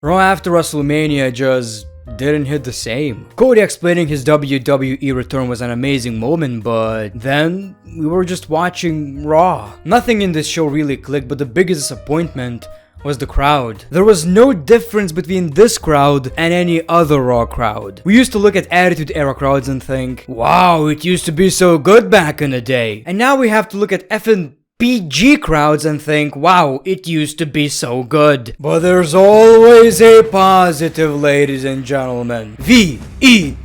Raw after WrestleMania just didn't hit the same. Cody explaining his WWE return was an amazing moment, but then we were just watching Raw. Nothing in this show really clicked, but the biggest disappointment was the crowd. There was no difference between this crowd and any other Raw crowd. We used to look at Attitude Era crowds and think, wow, it used to be so good back in the day. And now we have to look at effing PG crowds and think, wow, it used to be so good. But there's always a positive, ladies and gentlemen. V-E-E-R-C-A-M-E.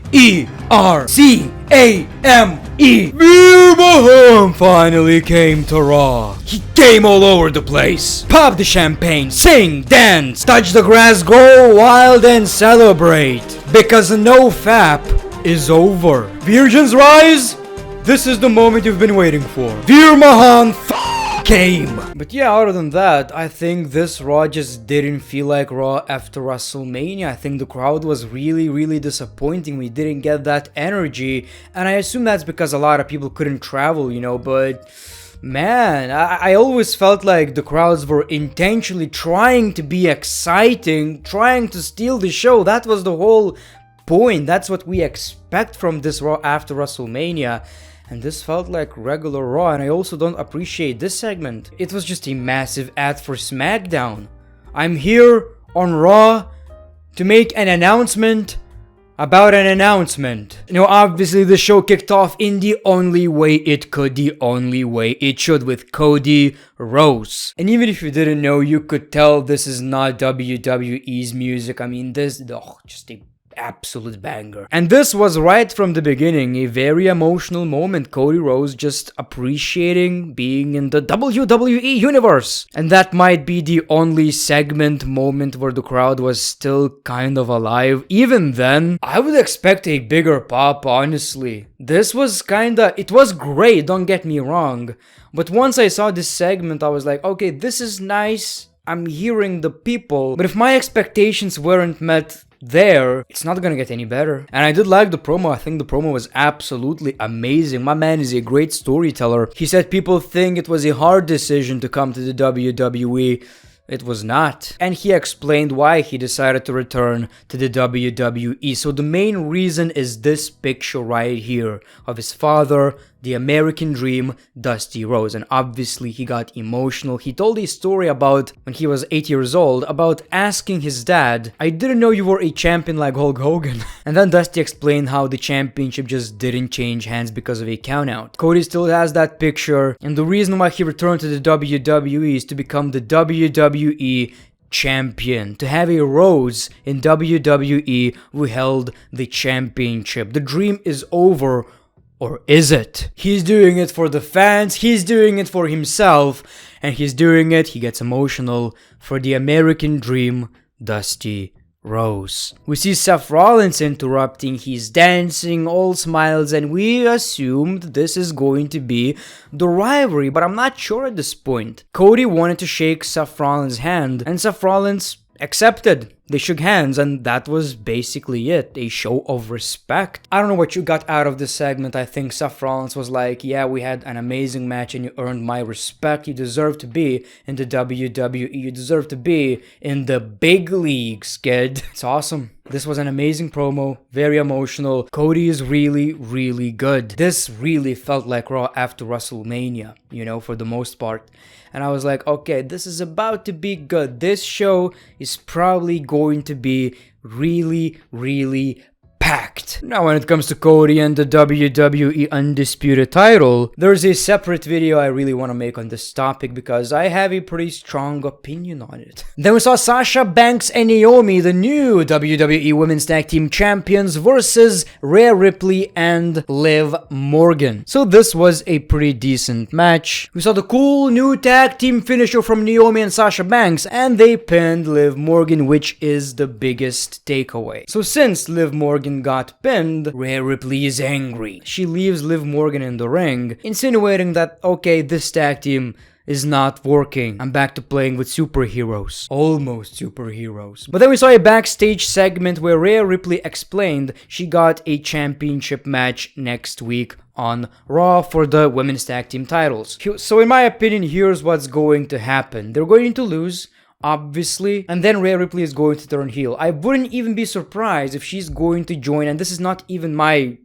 Veer Mahan finally came to Raw. He came all over the place. Pop the champagne, sing, dance, touch the grass, go wild and celebrate. Because no FAP is over. Virgins rise! This is the moment you've been waiting for. Veer Mahan came. But yeah, other than that, I think this Raw just didn't feel like Raw after WrestleMania. I think the crowd was really disappointing. We didn't get that energy, and I assume that's because a lot of people couldn't travel, but man, I always felt like the crowds were intentionally trying to be exciting, trying to steal the show. That was the whole point. That's what we expect from this Raw after WrestleMania. And this felt like regular Raw, and I also don't appreciate this segment. It was just a massive ad for SmackDown. I'm here on Raw to make an announcement about an announcement. Obviously the show kicked off in the only way it could, the only way it should, with Cody Rhodes. And even if you didn't know, you could tell this is not WWE's music. I mean, just a absolute banger. And this was right from the beginning a very emotional moment. Cody Rhodes just appreciating being in the WWE universe. And that might be the only segment moment where the crowd was still kind of alive. Even then, I would expect a bigger pop, honestly. This was it was great, don't get me wrong. But once I saw this segment, I was like, okay, this is nice. I'm hearing the people. But if my expectations weren't met there, it's not gonna get any better. And I did like the promo. I think the promo was absolutely amazing. My man is a great storyteller. He said people think it was a hard decision to come to the WWE. It was not. And he explained why he decided to return to the WWE. So the main reason is this picture right here of his father, the American Dream, Dusty Rhodes. And obviously he got emotional. He told a story about when he was 8 years old, about asking his dad, I didn't know you were a champion like Hulk Hogan. And then Dusty explained how the championship just didn't change hands because of a countout. Cody still has that picture, and the reason why he returned to the WWE is to become the WWE champion, to have a Rhodes in WWE who held the championship. The dream is over. Or is it? He's doing it for the fans, he's doing it for himself, and he's doing it, he gets emotional, for the American Dream, Dusty Rhodes. We see Seth Rollins interrupting, he's dancing, all smiles, and we assumed this is going to be the rivalry, but I'm not sure at this point. Cody wanted to shake Seth Rollins' hand, and Seth Rollins accepted. They shook hands, and that was basically it. A show of respect. I don't know what you got out of this segment. I think Seth Rollins was like, yeah, we had an amazing match and you earned my respect. You deserve to be in the WWE. You deserve to be in the big leagues, kid. It's awesome. This was an amazing promo, very emotional. Cody is really good. This really felt like Raw after WrestleMania, for the most part. And I was like, okay, this is about to be good. This show is probably going to be really packed. Now when it comes to Cody and the WWE Undisputed title, there's a separate video I really want to make on this topic because I have a pretty strong opinion on it. Then we saw Sasha Banks and Naomi, the new WWE Women's Tag Team Champions, versus Rhea Ripley and Liv Morgan. So this was a pretty decent match. We saw the cool new tag team finisher from Naomi and Sasha Banks, and they pinned Liv Morgan, which is the biggest takeaway. So since Liv Morgan got pinned, Rhea Ripley is angry. She leaves Liv Morgan in the ring, insinuating that, okay, this tag team is not working. I'm back to playing with superheroes. Almost superheroes. But then we saw a backstage segment where Rhea Ripley explained she got a championship match next week on Raw for the women's tag team titles. So in my opinion, here's what's going to happen. They're going to lose obviously, and then Rhea Ripley is going to turn heel. I wouldn't even be surprised if she's going to join, and this is not even my,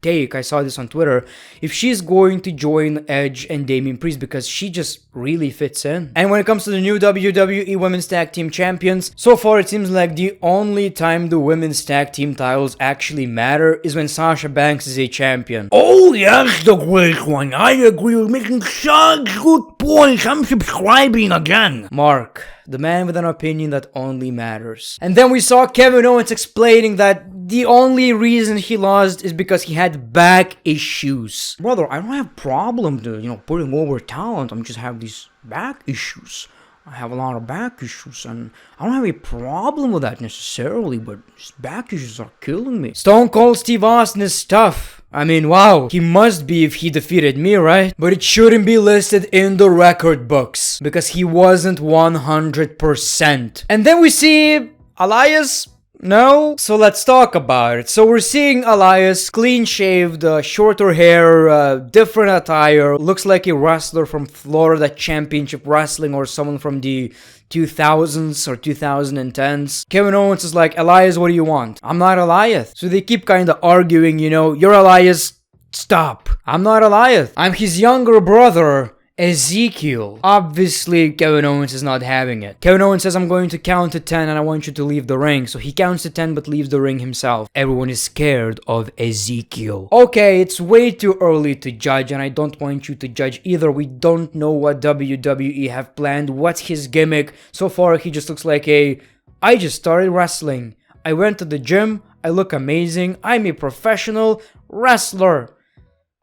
take, I saw this on Twitter, if she's going to join Edge and Damien Priest, because she just really fits in. And when it comes to the new WWE Women's Tag Team Champions, so far it seems like the only time the Women's Tag Team titles actually matter is when Sasha Banks is a champion. Oh yes, the great one. I agree with making such good points. I'm subscribing again. Mark, the man with an opinion that only matters. And then we saw Kevin Owens explaining that the only reason he lost is because he had back issues. Brother, I don't have problem to, putting over talent. I'm just have these back issues. I have a lot of back issues, and I don't have a problem with that necessarily, but just back issues are killing me. Stone Cold Steve Austin is tough. I mean, wow, he must be if he defeated me, right? But it shouldn't be listed in the record books, because he wasn't 100%. And then we see Elias. No? So let's talk about it. So we're seeing Elias, clean shaved, shorter hair, different attire, looks like a wrestler from Florida Championship Wrestling or someone from the 2000s or 2010s. Kevin Owens is like, Elias, what do you want? I'm not Elias. So they keep kind of arguing, you're Elias, stop. I'm not Elias. I'm his younger brother, Ezekiel. Obviously, Kevin Owens is not having it. Kevin Owens says, I'm going to count to 10 and I want you to leave the ring. So he counts to 10 but leaves the ring himself. Everyone is scared of Ezekiel. Okay, it's way too early to judge, and I don't want you to judge either. We don't know what WWE have planned. What's his gimmick? So far, he just looks like I just started wrestling. I went to the gym. I look amazing. I'm a professional wrestler.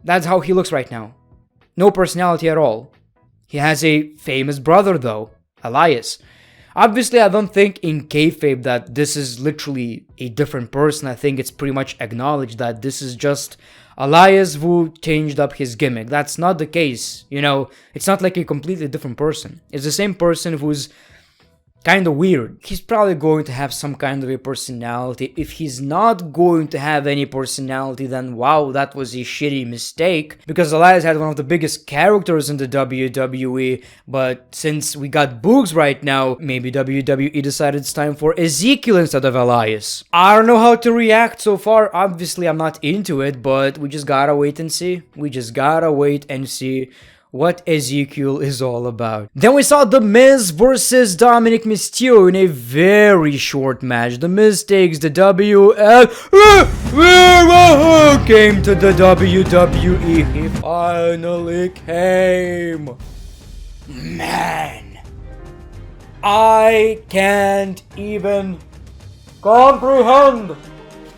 That's how he looks right now. No personality at all. He has a famous brother though, Elias. Obviously, I don't think in kayfabe that this is literally a different person. I think it's pretty much acknowledged that this is just Elias who changed up his gimmick. That's not the case, It's not like a completely different person. It's the same person who's kind of weird. He's probably going to have some kind of a personality. If he's not going to have any personality, then wow, that was a shitty mistake. Because Elias had one of the biggest characters in the WWE, but since we got Boogs right now, maybe WWE decided it's time for Ezekiel instead of Elias. I don't know how to react so far. Obviously, I'm not into it, but we just gotta wait and see. What Ezekiel is all about. Then we saw The Miz versus Dominic Mysterio in a very short match. The Miz takes the W and Veer Mahan came to the WWE. He finally came. Man, I can't even comprehend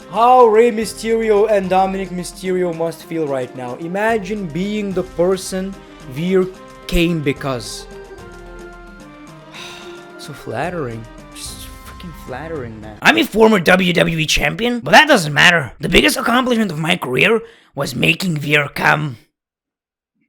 how Rey Mysterio and Dominic Mysterio must feel right now. Imagine being the person Veer came because. So flattering. Just freaking flattering, man. I'm a former WWE champion, but that doesn't matter. The biggest accomplishment of my career was making Veer come.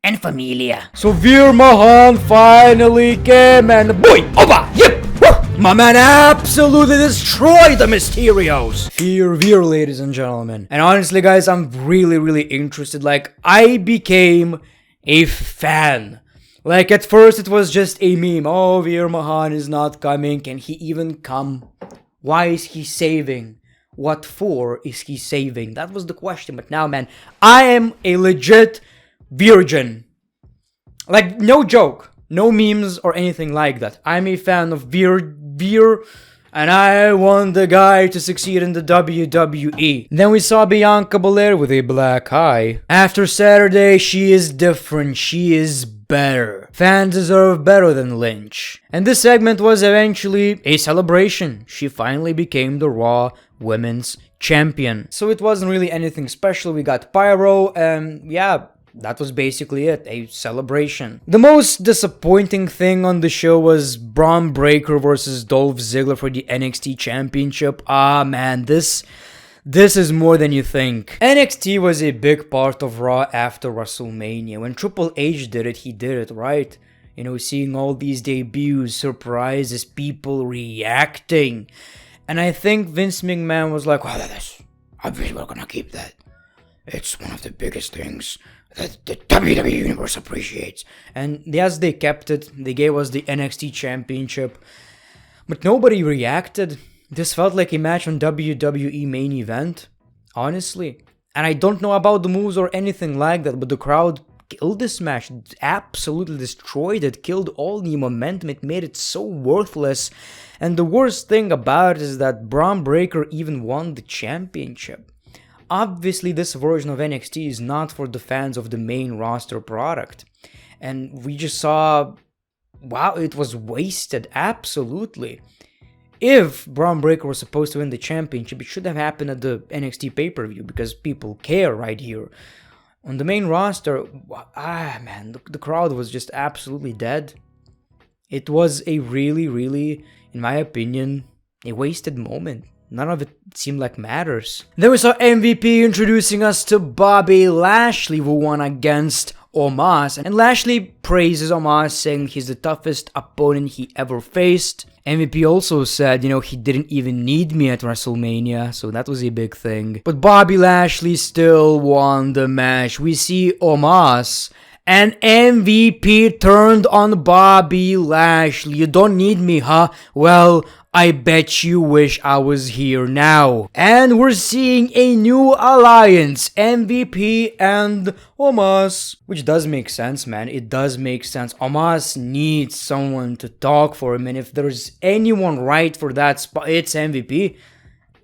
And familia. So Veer Mahan finally came and boy, oba, yep, woo! My man absolutely destroyed the Mysterios. Veer, ladies and gentlemen. And honestly, guys, I'm really interested. I became a fan. At first it was just a meme. Oh, Veer Mahan is not coming. Can he even come? Why is he saving? What for is he saving? That was the question. But now, man, I am a legit virgin. No joke. No memes or anything like that. I'm a fan of Veer, and I want the guy to succeed in the WWE. Then we saw Bianca Belair with a black eye. After Saturday, she is different. She is better. Fans deserve better than Lynch. And this segment was eventually a celebration. She finally became the Raw Women's Champion. So it wasn't really anything special. We got pyro, and yeah, that was basically it, a celebration. The most disappointing thing on the show was Braun Breaker versus Dolph Ziggler for the NXT Championship. Ah man, this is more than you think. NXT was a big part of Raw after WrestleMania. When Triple H did it, he did it, right? Seeing all these debuts, surprises, people reacting. And I think Vince McMahon was like, oh, that's obviously we're gonna keep that. It's one of the biggest things that the WWE Universe appreciates. And yes, they kept it. They gave us the NXT Championship. But nobody reacted. This felt like a match on WWE main event, honestly. And I don't know about the moves or anything like that, but the crowd killed this match, absolutely destroyed it, killed all the momentum, it made it so worthless. And the worst thing about it is that Braun Breaker even won the championship. Obviously, this version of NXT is not for the fans of the main roster product. And we just saw, wow, it was wasted, absolutely. If Braun Breaker was supposed to win the championship, it should have happened at the NXT pay-per-view, because people care right here. On the main roster, the crowd was just absolutely dead. It was a really, in my opinion, a wasted moment. None of it seemed like matters. Then we saw MVP introducing us to Bobby Lashley, who won against Omos, and Lashley praises Omos, saying he's the toughest opponent he ever faced. MVP also said, he didn't even need me at WrestleMania, so that was a big thing. But Bobby Lashley still won the match. We see Omos, and MVP turned on Bobby Lashley. You don't need me, huh? Well, I bet you wish I was here now. And we're seeing a new alliance, MVP and Omos. Which does make sense, man. It does make sense. Omos needs someone to talk for him, and if there's anyone right for that spot, it's MVP.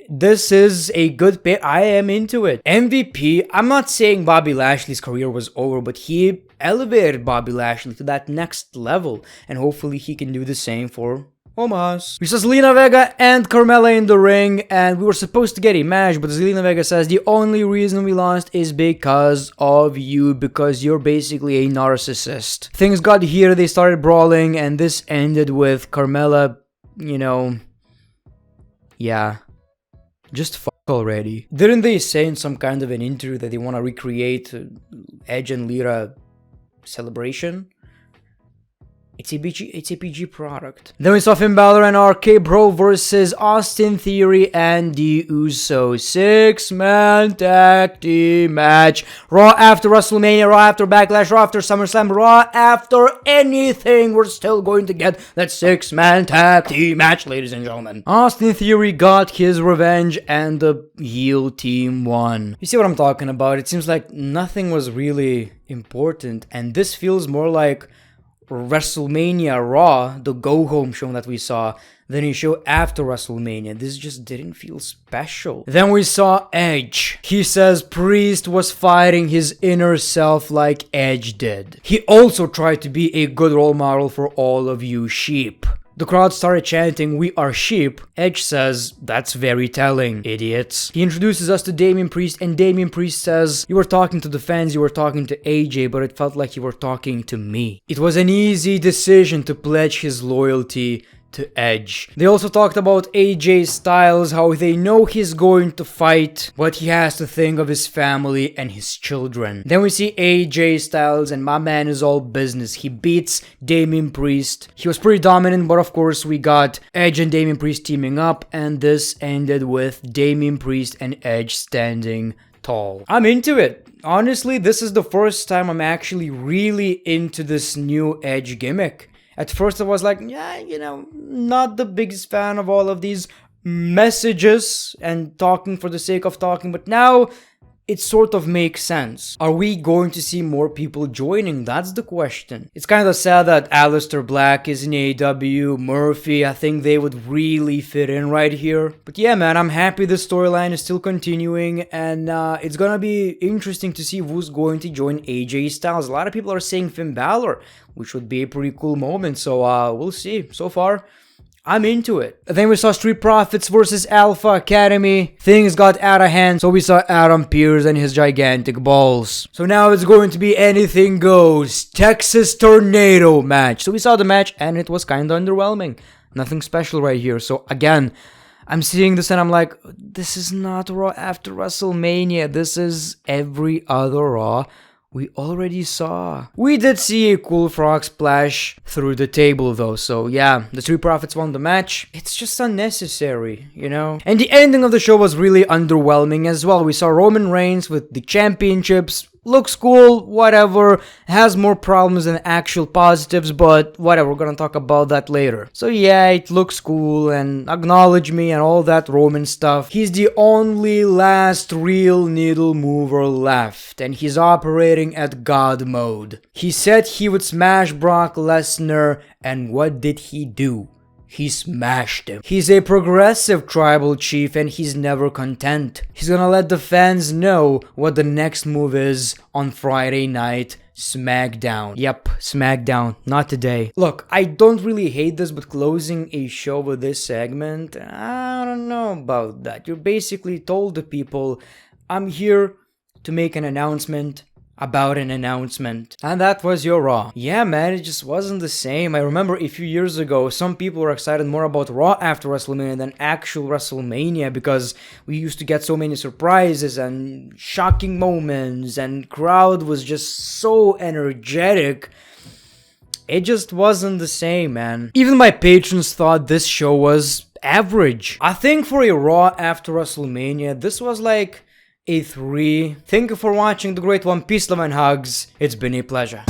This is a good pick. I am into it. MVP, I'm not saying Bobby Lashley's career was over, but he elevated Bobby Lashley to that next level, and hopefully he can do the same for Omos. We saw Zelina Vega and Carmella in the ring, and we were supposed to get a match, but Zelina Vega says the only reason we lost is because of you, because you're basically a narcissist. Things got heated, they started brawling, and this ended with Carmella, yeah, just fuck already. Didn't they say in some kind of an interview that they want to recreate Edge and Lita celebration? It's a PG product. Then we saw Finn Balor and RK Bro versus Austin Theory and the Usos. 6-man tag team match. Raw after WrestleMania, Raw after Backlash, Raw after SummerSlam, Raw after anything. We're still going to get that 6-man tag team match, ladies and gentlemen. Austin Theory got his revenge and the heel team won. You see what I'm talking about? It seems like nothing was really important, and this feels more like WrestleMania Raw, the go-home show that we saw, than a show after WrestleMania. This just didn't feel special. Then we saw Edge. He says Priest was fighting his inner self like Edge did. He also tried to be a good role model for all of you sheep. The crowd started chanting, "We are sheep." Edge says, "That's very telling, idiots." He introduces us to Damien Priest, and Damien Priest says, "You were talking to the fans, you were talking to AJ, but it felt like you were talking to me." It was an easy decision to pledge his loyalty to Edge. They also talked about AJ Styles, how they know he's going to fight, but he has to think of his family and his children. Then we see AJ Styles, and my man is all business. He beats Damien Priest. He was pretty dominant, but of course we got Edge and Damien Priest teaming up, and this ended with Damien Priest and Edge standing tall. I'm into it. Honestly, this is the first time I'm actually really into this new Edge gimmick. At first I was like, yeah, not the biggest fan of all of these messages and talking for the sake of talking, but now it sort of makes sense. Are we going to see more people joining? That's the question. It's kind of sad that Aleister Black is in AEW, Murphy, I think they would really fit in right here. But yeah, man, I'm happy the storyline is still continuing, and it's gonna be interesting to see who's going to join AJ Styles. A lot of people are saying Finn Balor, which would be a pretty cool moment, so we'll see. So far, I'm into it. Then we saw Street Profits versus Alpha Academy. Things got out of hand, so we saw Adam Pearce and his gigantic balls. So now it's going to be anything goes. Texas Tornado match. So we saw the match, and it was kind of underwhelming. Nothing special right here. So again, I'm seeing this and I'm like, this is not Raw after WrestleMania. This is every other Raw we already saw. We did see a cool frog splash through the table though, so yeah, the Street Profits won the match. It's just unnecessary, And the ending of the show was really underwhelming as well. We saw Roman Reigns with the championships looks cool, whatever, has more problems than actual positives, but whatever, we're gonna talk about that later. So yeah, it looks cool, and acknowledge me and all that Roman stuff. He's the only last real needle mover left, and he's operating at God mode. He said he would smash Brock Lesnar, and what did he do? He smashed him. He's a progressive tribal chief and he's never content. He's gonna let the fans know what the next move is on Friday night SmackDown. Yep, SmackDown, not today. Look, I don't really hate this, but closing a show with this segment, I don't know about that. You basically told the people, I'm here to make an announcement about an announcement. And that was your Raw. Yeah, man, it just wasn't the same. I remember a few years ago, some people were excited more about Raw after WrestleMania than actual WrestleMania because we used to get so many surprises and shocking moments and crowd was just so energetic. It just wasn't the same, man. Even my patrons thought this show was average. I think for a Raw after WrestleMania, this was like a 3. Thank you for watching The Great One. Peace, love, and hugs. It's been a pleasure.